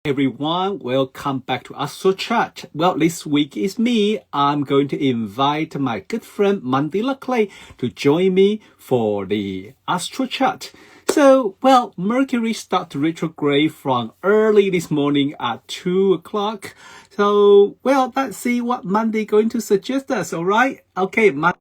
Everyone, welcome back to Astro Chat. Well, this week is me. I'm going to invite my good friend Mandi Lockley to join me for the Astro Chat. So, well, Mercury started retrograde from early this morning at 2 o'clock. So, well, let's see what Mandi going to suggest us, all right? Okay, Mandi.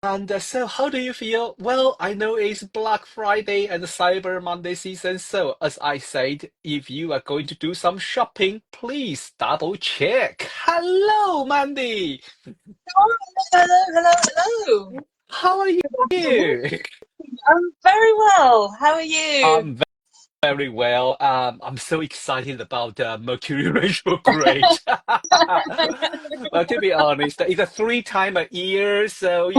And so, how do you feel? Well, I know it's Black Friday and Cyber Monday season. So, as I said, if you are going to do some shopping, please double check. Hello, Mandy. Oh, hello. How are you? I'm very well. How are you? I'm very well. I'm so excited about Mercury retrograde. Well, to be honest, it's a three time a year, so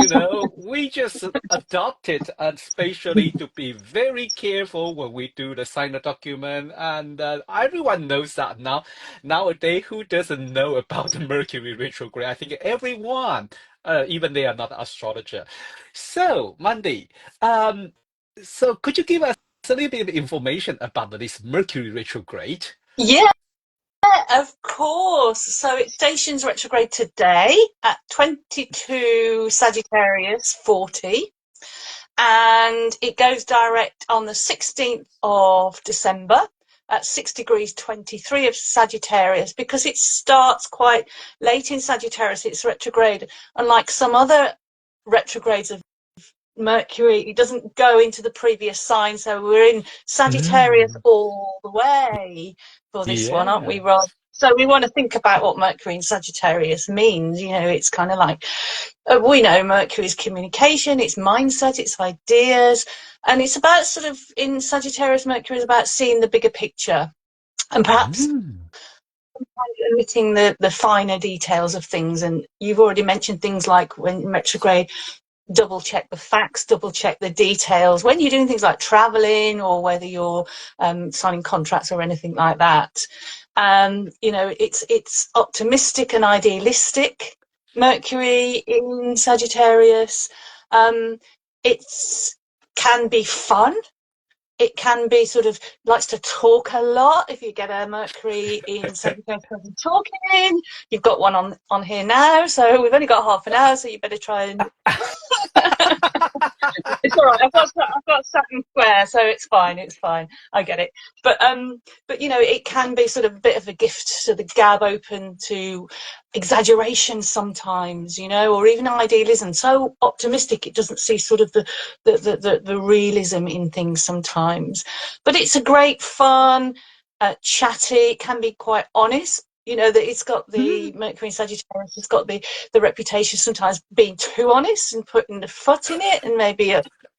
we just adopt it, and especially to be very careful when we do the sign a document. And everyone knows that now. Nowadays, who doesn't know about the Mercury retrograde? I think everyone, even they are not astrologer. So, Monday, so could you give us a little bit of information about this Mercury retrograde? Yeah, of course. So it stations retrograde today at 22 Sagittarius 40, and it goes direct on the 16th of December at 6 degrees 23 of Sagittarius. Because it starts quite late in Sagittarius, it's retrograde, unlike some other retrogrades of Mercury, it doesn't go into the previous sign, so we're in Sagittarius Mm, all the way for this one, aren't we, Rob? yes. So we want to think about what Mercury in Sagittarius means. It's kind of like, we know Mercury is communication, it's mindset, it's ideas, and it's about sort of, in Sagittarius, Mercury is about seeing the bigger picture and perhaps Mm, omitting the finer details of things. And you've already mentioned things like, when retrograde, double check the facts, double check the details when you're doing things like traveling, or whether you're signing contracts or anything like that. It's optimistic and idealistic, Mercury in Sagittarius. It's can be fun. It can be sort of likes to talk a lot. If you get a Mercury in Sagittarius talking, you've got one on here now, so we've only got half an hour, so you better try and it's all right. I've got Saturn square, so it's fine. It's fine. I get it. But it can be sort of a bit of a gift to the gab, open to exaggeration sometimes, or even idealism. So optimistic, it doesn't see sort of the realism in things sometimes. But it's a great fun, chatty. It can be quite honest. That it's got the mm, Mercury in Sagittarius. It's got the reputation sometimes being too honest and putting the foot in it, and maybe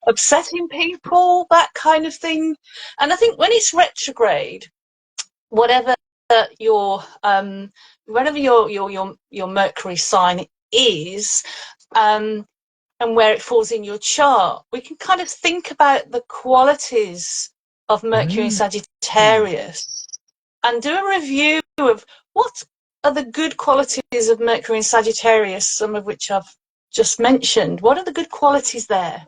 upsetting people, that kind of thing. And I think when it's retrograde, whatever your whatever your Mercury sign is, and where it falls in your chart, we can kind of think about the qualities of Mercury in mm, Sagittarius and do a review of what are the good qualities of Mercury in Sagittarius, some of which I've just mentioned. What are the good qualities there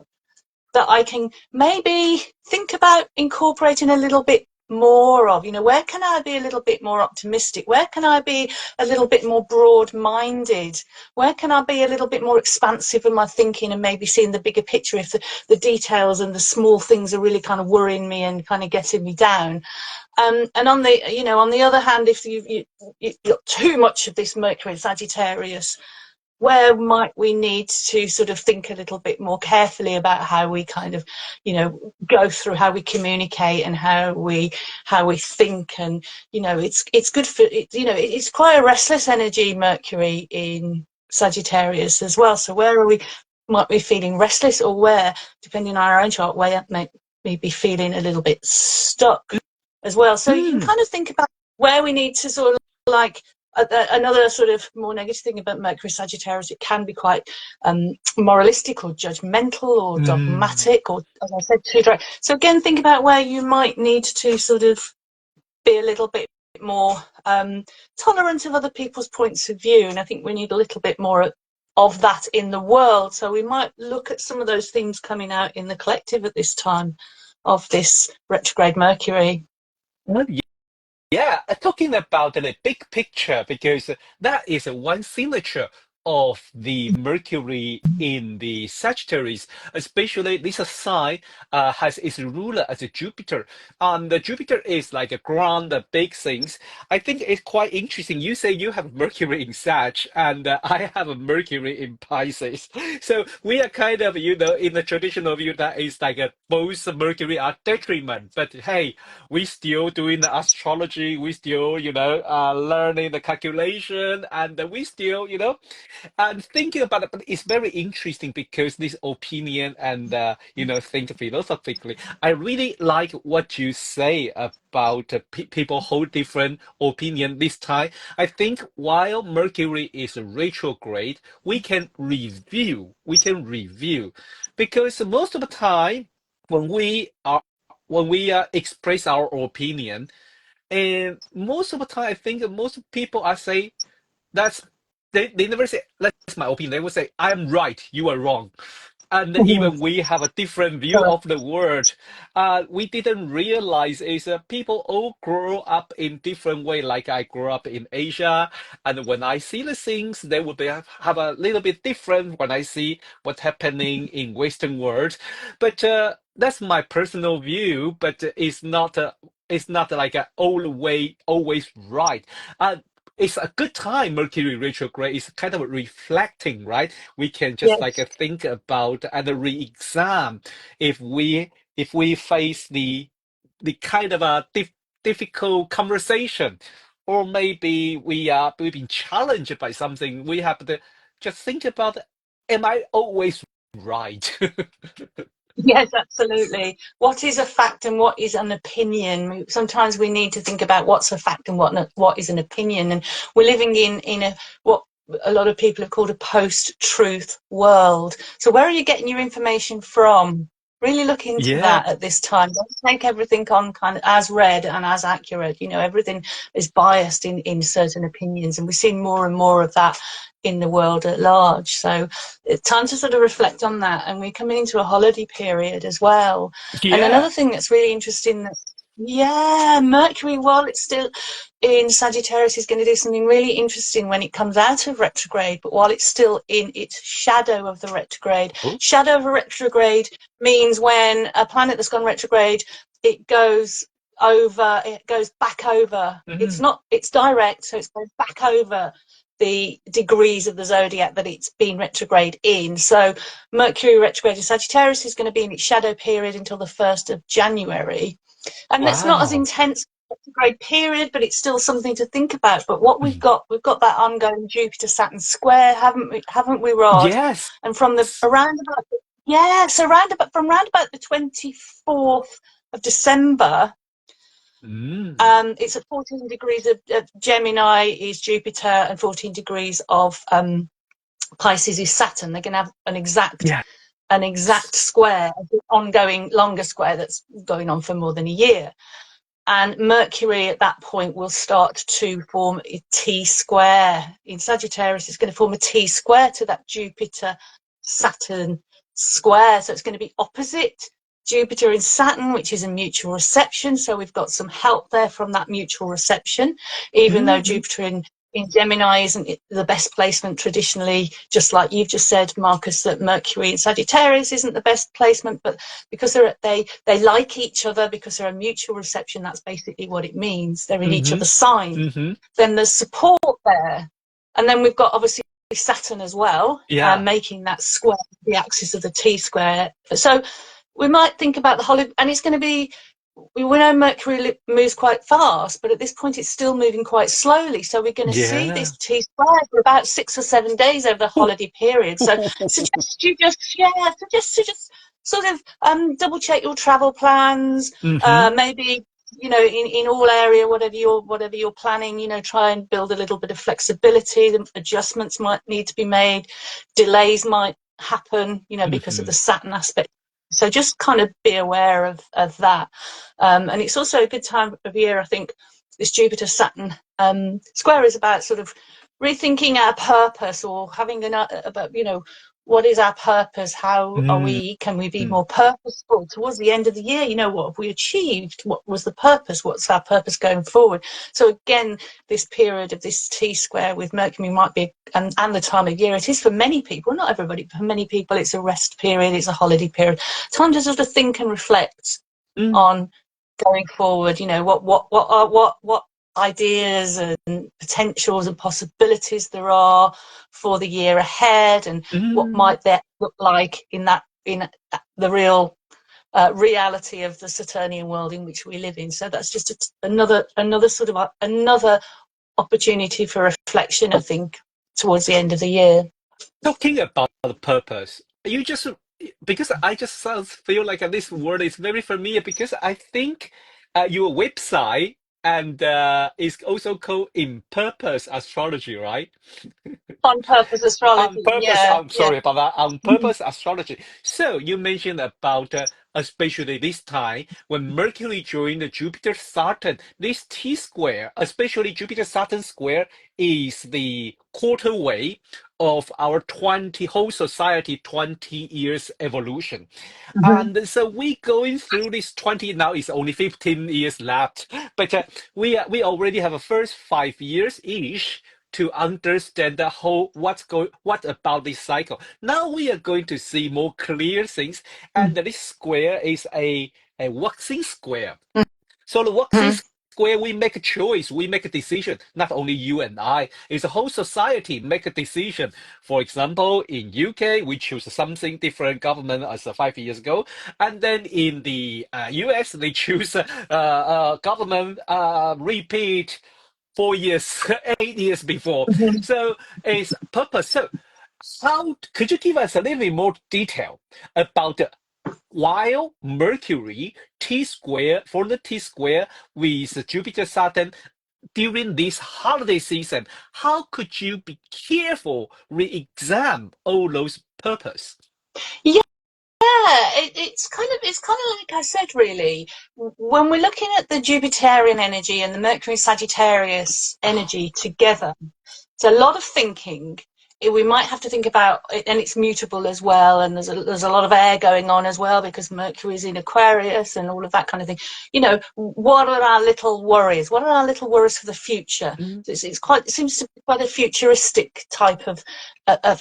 that I can maybe think about incorporating a little bit more of? Where can I be a little bit more optimistic? Where can I be a little bit more broad-minded? Where can I be a little bit more expansive in my thinking, and maybe seeing the bigger picture if the details and the small things are really kind of worrying me and kind of getting me down? And on the other hand, if you've got too much of this Mercury in Sagittarius, where might we need to sort of think a little bit more carefully about how we kind of, go through how we communicate and how we think? And it's good for it. It's quite a restless energy, Mercury in Sagittarius as well. So where are we? Might be feeling restless, or where, depending on our own chart, where might we be feeling a little bit stuck as well. So you can mm. kind of think about where we need to sort of like another sort of more negative thing about Mercury Sagittarius. It can be quite moralistic or judgmental or Mm. dogmatic, or, as I said, too direct. So again, think about where you might need to sort of be a little bit more tolerant of other people's points of view. And I think we need a little bit more of that in the world. So we might look at some of those themes coming out in the collective at this time of this retrograde Mercury. Well, yeah, talking about the big picture, because that is one signature of the Mercury in the Sagittarius, especially this sign has its ruler as a Jupiter. The Jupiter is like a ground, the big things. I think it's quite interesting. You say you have Mercury in Sag, and I have a Mercury in Pisces. So we are kind of, in the traditional view, that is like both Mercury are detriment. But hey, we still doing the astrology, we still, learning the calculation, and we still, and thinking about it. But it's very interesting because this opinion and, think philosophically. I really like what you say about people hold different opinion this time. I think while Mercury is retrograde, we can review, because most of the time when we are when we express our opinion, and most of the time, I think most people are say that's they never say that's my opinion. They will say I'm right, you are wrong. And even we have a different view of the world. We didn't realize is people all grow up in different way. Like I grew up in Asia, and when I see the things, they will have a little bit different when I see what's happening in Western world. But that's my personal view. But it's not like a all the way always right. It's a good time. Mercury retrograde is kind of reflecting, right? We can just like Yes. think about and re-exam if we face the kind of a difficult conversation, or maybe we've been challenged by something. We have to just think about, am I always right? Yes, absolutely. What is a fact and what is an opinion? Sometimes we need to think about what's a fact and what is an opinion. And we're living in a what a lot of people have called a post-truth world. So where are you getting your information from? Really look into Yeah, that at this time. Don't take everything on kind of as read and as accurate. Everything is biased in certain opinions, and we're seeing more and more of that in the world at large. So it's time to sort of reflect on that. And we're coming into a holiday period as well. And yeah. another thing that's really interesting, that yeah, Mercury, while it's still in Sagittarius, is going to do something really interesting when it comes out of retrograde, but while it's still in its shadow of the retrograde. Oh, Shadow of a retrograde means when a planet that's gone retrograde, it goes back over. mhm. It's direct, so it's going back over the degrees of the zodiac that it's been retrograde in. So Mercury retrograde in Sagittarius is going to be in its shadow period until the 1st of January. And it's not as Wow. intense retrograde period, but it's still something to think about. But what we've Mm. got that ongoing Jupiter Saturn square, haven't we, Rod? Yes. And from the around about from around about the 24th of December, Mm. it's at 14 degrees of Gemini is Jupiter, and 14 degrees of Pisces is Saturn. They're going to have Yes. an exact square, an ongoing longer square that's going on for more than a year. And Mercury at that point will start to form a T square. In Sagittarius, it's going to form a T square to that Jupiter Saturn square. So it's going to be opposite Jupiter in Saturn, which is a mutual reception. So we've got some help there from that mutual reception, even though Mhm. Jupiter in Gemini isn't the best placement traditionally, just like you've just said, Marcus, that Mercury in Sagittarius isn't the best placement, but because they like each other, because they're a mutual reception, that's basically what it means. They're in each Mhm. other's sign. Mhm. Then there's support there. And then we've got obviously Saturn as well, Yeah. making that square, the axis of the T square. So we might think about the holiday, and it's going to be, we know Mercury moves quite fast, but at this point it's still moving quite slowly. So we're going to see Yeah. this T square for about 6 or 7 days over the holiday period. So suggest to just sort of double check your travel plans, Mhm. maybe in all area, whatever you're planning, try and build a little bit of flexibility. The adjustments might need to be made, delays might happen, because of the Mhm. Saturn aspect. So just kind of be aware of that. And it's also a good time of year, I think. This Jupiter Saturn square is about sort of rethinking our purpose, or having about, what is our purpose? How can we be more purposeful towards the end of the year? What have we achieved? What was the purpose? What's our purpose going forward? So again, this period of this T-square with Mercury might be, and the time of year it is for many people, not everybody, but for many people, it's a rest period, it's a holiday period. Time to sort of think and reflect on going forward. What ideas and potentials and possibilities there are for the year ahead, and what might that look like in the real reality of the Saturnian world in which we live in. So that's just another sort of another opportunity for reflection, I think, towards the end of the year. Talking about the purpose, because I just feel like this word is very familiar, because I think your website and is also called In Purpose Astrology, right? On purpose On astrology, purpose, yeah, I'm yeah. sorry about that. On purpose astrology. So you mentioned about especially this time when Mercury joined the Jupiter Saturn, this T square, especially Jupiter Saturn square, is the quarter way of our 20 whole society 20 years evolution. And so we going through this 20, now it's only 15 years left, but we already have a first 5 years ish to understand the whole what about this cycle. Now we are going to see more clear things, and this square is a waxing square. So the waxing square, we make a choice, we make a decision. Not only you and I, it's the whole society make a decision. For example, in UK, we choose something different government as 5 years ago, and then in the US, they choose government repeat 4 years, 8 years before. So it's purpose. So how could you give us a little bit more detail about while Mercury T square for the T square with Jupiter Saturn during this holiday season, how could you be careful re-examine all those purpose? Yeah, it's kind of like I said, really. When we're looking at the Jupiterian energy and the Mercury Sagittarius energy together, it's a lot of thinking. We might have to think about it, and it's mutable as well. And there's a lot of air going on as well, because Mercury is in Aquarius and all of that kind of thing. What are our little worries? What are our little worries for the future? Mm, It seems to be quite a futuristic type of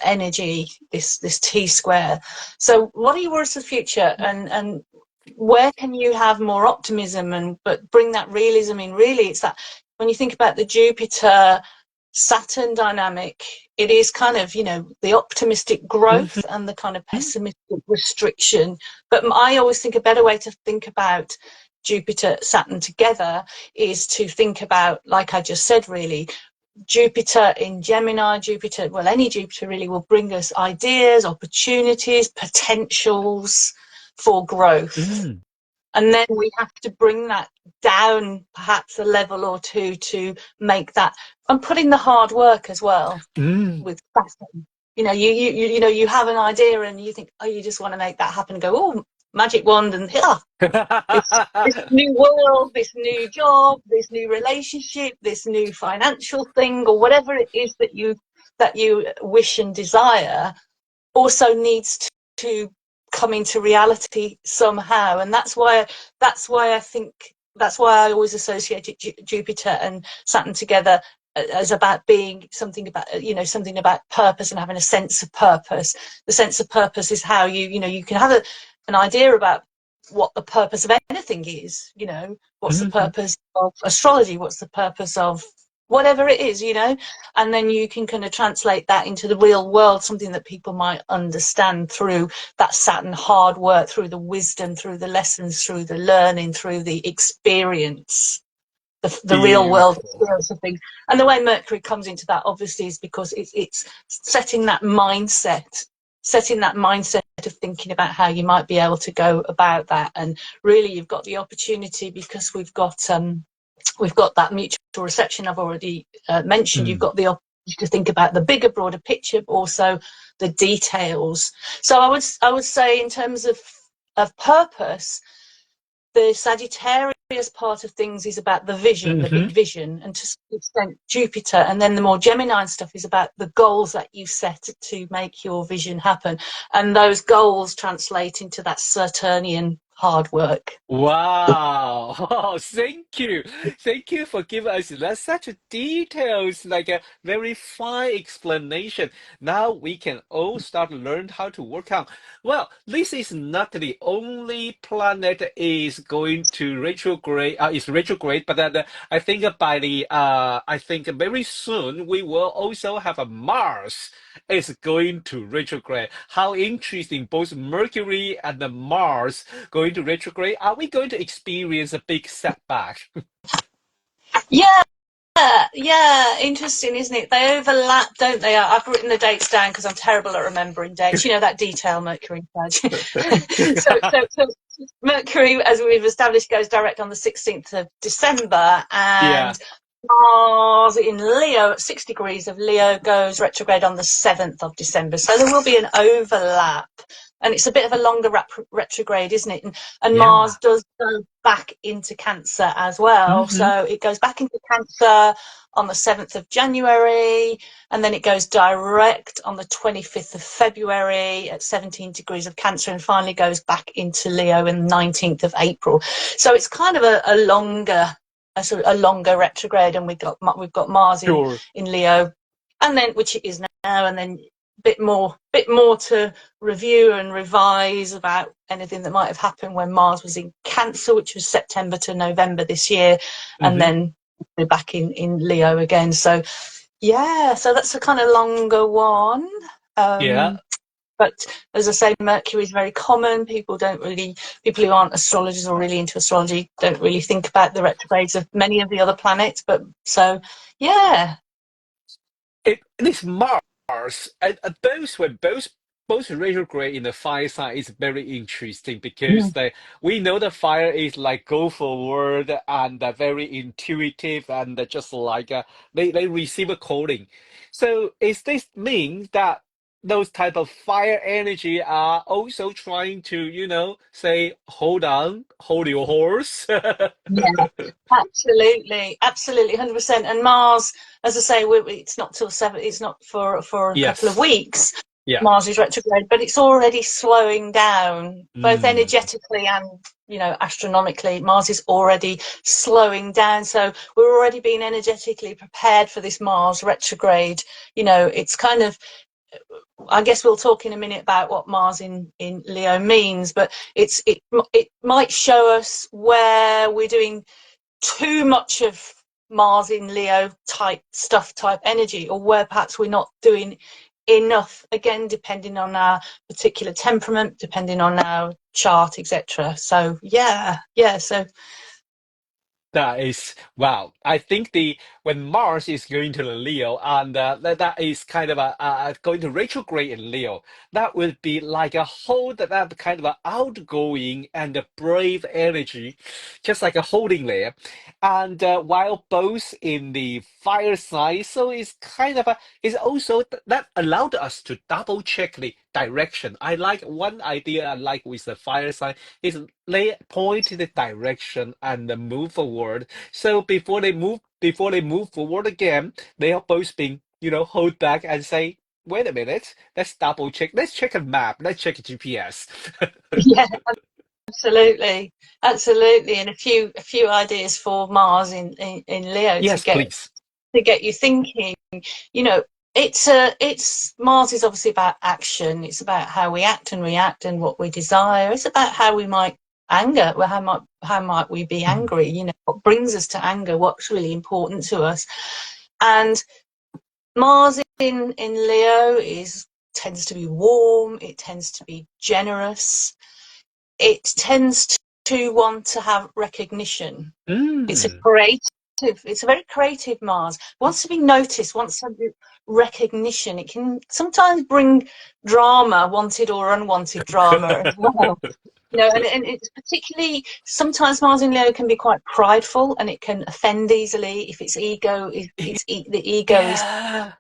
energy. This T square. So, what are your worries for the future? And where can you have more optimism, but bring that realism in? Really, it's that when you think about the Jupiter Saturn dynamic, it is kind of, the optimistic growth mhm, and the kind of pessimistic restriction. But I always think a better way to think about Jupiter Saturn together is to think about, like I just said, really, Jupiter in Gemini, any Jupiter really will bring us ideas, opportunities, potentials for growth. mm, And then we have to bring that down perhaps a level or two to make that, and put in the hard work as well mm. with Saturn. You have an idea and you think, oh, you just want to make that happen and go, oh, magic wand, and this new world, this new job, this new relationship, this new financial thing, or whatever it is that you wish and desire, also needs to come into reality somehow. And that's why I always associated Jupiter and Saturn together as about being something about purpose and having a sense of purpose. The sense of purpose is how you can have an idea about what the purpose of anything is. What's the Mhm, purpose of astrology? What's the purpose of whatever it is, and then you can kind of translate that into the real world, something that people might understand through that Saturn hard work, through the wisdom, through the lessons, through the learning, through the experience, the real world beautiful. experience of things. And the way Mercury comes into that, obviously, is because it's setting that mindset of thinking about how you might be able to go about that. And really, you've got the opportunity, because we've got that mutual reception I've already mentioned. You've Mm, got the opportunity to think about the bigger, broader picture, but also the details. So I would say, in terms of purpose, the Sagittarius part of things is about the vision, the Hmm. big vision, and to some extent Jupiter, and then the more Gemini stuff is about the goals that you set to make your vision happen, and those goals translate into that Saturnian hard work. Wow. Oh, thank you. Thank you for giving us that such a details, like a very fine explanation. Now we can all start to learn how to work out. Well, this is not the only planet is going to retrograde, is retrograde, but I think by I think very soon we will also have a Mars is going to retrograde. How interesting, both Mercury and the Mars going to retrograde, are we going to experience a big setback? Yeah, yeah, interesting, isn't it? They overlap, don't they? I've written the dates down because I'm terrible at remembering dates. You know that detail, Mercury. So Mercury, as we've established, goes direct on the 16th of December, Yeah. and Mars in Leo at 6 degrees of Leo goes retrograde on the 7th of December. So there will be an overlap. And it's a bit of a longer retrograde, isn't it? And Mars Yeah. does go back into Cancer as well. Hmm. So it goes back into Cancer on the 7th of January, and then it goes direct on the 25th of February at 17 degrees of Cancer, and finally goes back into Leo on the 19th of April. So it's kind of a longer retrograde, and we've got Mars Sure. in Leo, and then which it is now, and then bit more to review and revise about anything that might have happened when Mars was in Cancer, which was September to November this year, and Hmm. then we're back in Leo again. So yeah, so that's a kind of longer one. Yeah. But as I say, Mercury is very common. People who aren't astrologers or really into astrology don't really think about the retrogrades of many of the other planets. But so, yeah. It is Mars, and both retrograde in the fire sign is very interesting because we know the fire is like go forward and very intuitive and just like they receive a calling. So is this mean that those type of fire energy are also trying to, say, hold on, hold your horse? Yeah, absolutely, absolutely, 100%. And Mars, as I say, it's not till seven. It's not for a couple of Yes. weeks. Yeah. Mars is retrograde, but it's already slowing down, both Mm. energetically and astronomically. Mars is already slowing down, so we're already being energetically prepared for this Mars retrograde. It's kind of, I guess we'll talk in a minute about what Mars in Leo means, but it might show us where we're doing too much of Mars in Leo type stuff, type energy, or where perhaps we're not doing enough, again depending on our particular temperament, depending on our chart, etc. So so That is wow. I think the when Mars is going to the Leo and that is kind of going to retrograde in Leo, that will be like a whole that kind of a outgoing and a brave energy, just like a holding there. And while both in the fire sign, so it's kind of it's also that allowed us to double check the direction. I like one idea I like with the fire sign is they point the direction and move forward. So before they move forward again, they are both being, hold back and say, wait a minute, let's double check. Let's check a map. Let's check a GPS. yeah, absolutely, absolutely. And a few ideas for Mars in Leo to Yes, get please. you thinking. you know it's Mars is obviously about action. It's about how we act and react and what we desire. It's about how we might anger, well, how might we be Mm. angry, what brings us to anger, what's really important to us. And Mars in Leo tends to be warm, it tends to be generous, it tends to want to have recognition. It's a Mm. creative, it's a very creative Mars. Wants to be noticed, wants some recognition. It can sometimes bring drama, wanted or unwanted drama as well. and it's particularly sometimes Mars in Leo can be quite prideful, and it can offend easily if its ego is the ego is, Yeah.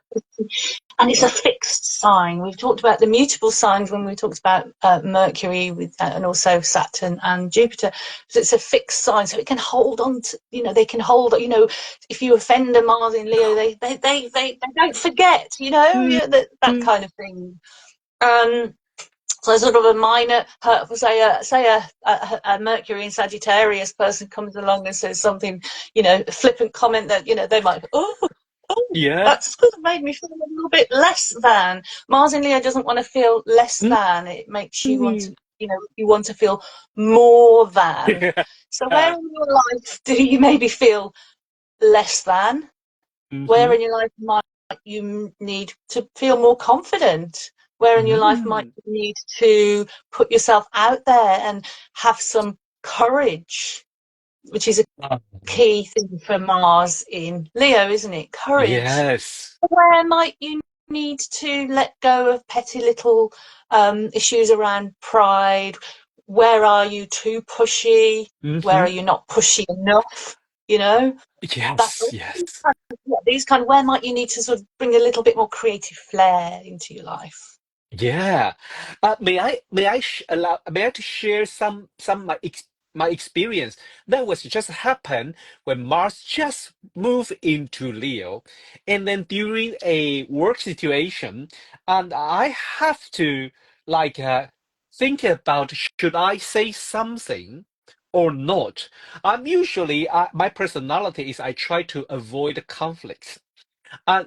and it's a fixed sign. We've talked about the mutable signs when we talked about Mercury with and also Saturn and Jupiter. So it's a fixed sign, so it can hold on to, they can hold, if you offend a Mars in Leo, they don't forget, Mm, that mm. kind of thing. Um, so sort of a minor, say a Mercury in Sagittarius person comes along and says something, a flippant comment that, they might, oh, Yeah. that's sort of made me feel a little bit less than. Mars in Leo doesn't want to feel less Mm. than. It makes you want to, you want to feel more than. So where Yeah. in your life do you maybe feel less than? Where Mhm. in your life might you need to feel more confident? Where in your life might Mm. you need to put yourself out there and have some courage, which is a Um, key thing for Mars in Leo, isn't it? Courage. Yes. Where might you need to let go of petty little issues around pride? Where are you too pushy? Where are Hmm. you not pushy enough? You know, that Yes. Yes. these kind of, where might you need to sort of bring a little bit more creative flair into your life? Yeah. May I to share some my experience that was just happened when Mars just moved into Leo, and then during a work situation, and I have to like think about should I say something or not. I'm usually my personality is I try to avoid conflicts.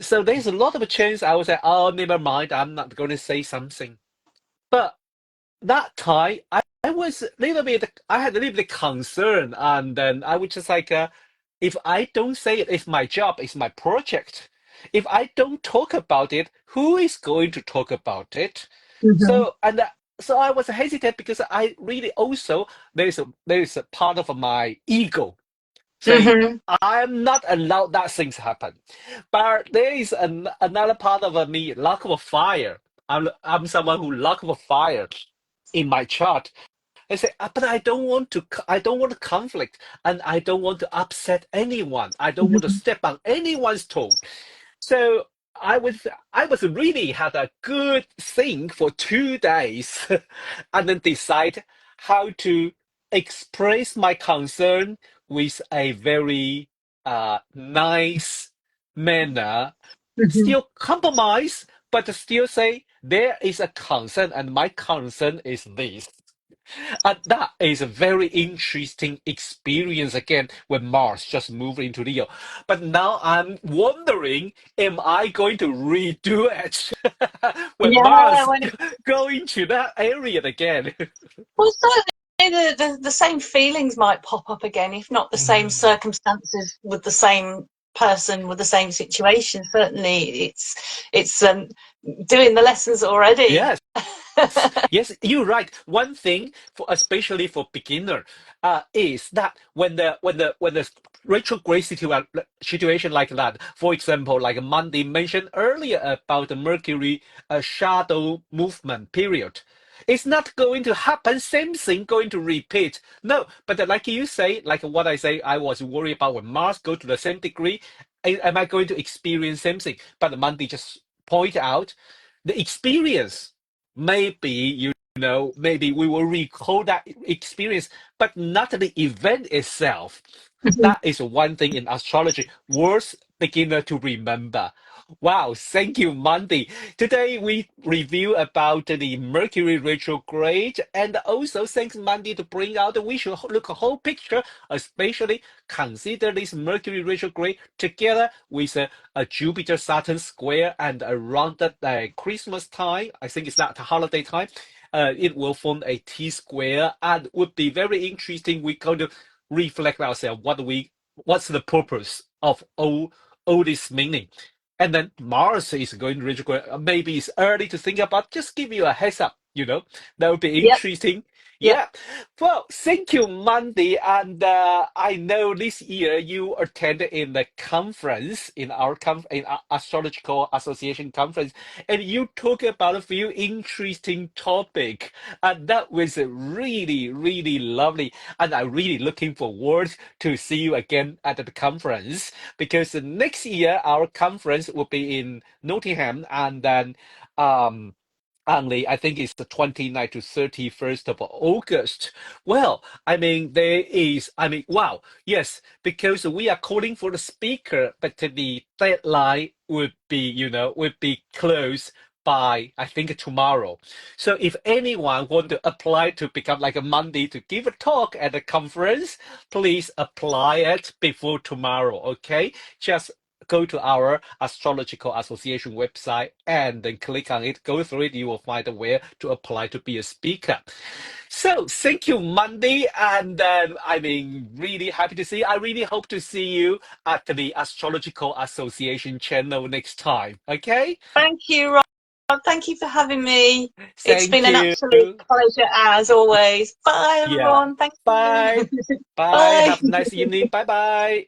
So there's a lot of a chance I would say, oh, never mind, I'm not going to say something. But that time, I was a little bit, I had a little bit concern, and then I was just like, if I don't say it, it's my job, it's my project. If I don't talk about it, who is going to talk about it? Mm-hmm. So I was hesitant because I really also there is a part of my ego saying Mm-hmm. I'm not allowed that things happen. But there is another part of me, lack of fire. I'm someone who lack of fire in my chart. I say, but I don't want to. I don't want to conflict, and I don't want to upset anyone. I don't want to step on anyone's toe. So I was really had a good thing for 2 days, and then decide how to express my concern with a very nice manner, Mm-hmm. still compromise, but still say there is a concern, and my concern is this. And that is a very interesting experience again when Mars just moved into Leo. But now I'm wondering, am I going to redo it when Yeah, Mars when go into that area again? well, certainly the same feelings might pop up again, if not the same Mm. circumstances with the same person with the same situation. Certainly, it's doing the lessons already. Yes. Yes, you're right. One thing for especially for beginner, is that when the retrograde situation like that, for example, like Monday mentioned earlier about the Mercury shadow movement period, it's not going to happen. Same thing going to repeat. No, but like you say, like what I say, I was worried about when Mars go to the same degree. Am I going to experience same thing? But Monday just point out the experience. Maybe maybe we will recall that experience, but not the event itself. That is one thing in astrology worth beginner to remember. Wow, thank you, Mandy. Today we review about the Mercury retrograde, and also thanks Mandy to bring out we should look a whole picture, especially consider this Mercury retrograde together with a Jupiter Saturn square, and around that Christmas time, I think it's not the holiday time, it will form a T square, and would be very interesting. We're going to reflect ourselves what's the purpose of all this meaning. And then Mars is going to retrograde. Maybe it's early to think about. Just give you a heads up. That would be Yep. interesting. Yeah. Yeah. Well, thank you, Mandy. And I know this year you attended in the conference in in our Astrological Association conference, and you talked about a few interesting topic, and that was really, really lovely. And I'm really looking forward to see you again at the conference because next year our conference will be in Nottingham, and then. Only I think it's the 29th to 31st of August. Well, I mean, wow, yes, because we are calling for the speaker, but the deadline would be closed by, I think, tomorrow. So if anyone want to apply to become like a Monday to give a talk at the conference, please apply it before tomorrow, okay? Just go to our Astrological Association website and then click on it, go through it, you will find where to apply to be a speaker. So thank you, Monday. And I mean, really happy to see you. I really hope to see you at the Astrological Association channel next time. Okay? Thank you, Rob. Thank you for having me. It's been Thank an you. absolute pleasure as always. Bye, Yeah. everyone. Thank you. Bye. Bye. Bye. Have a nice evening. Bye bye.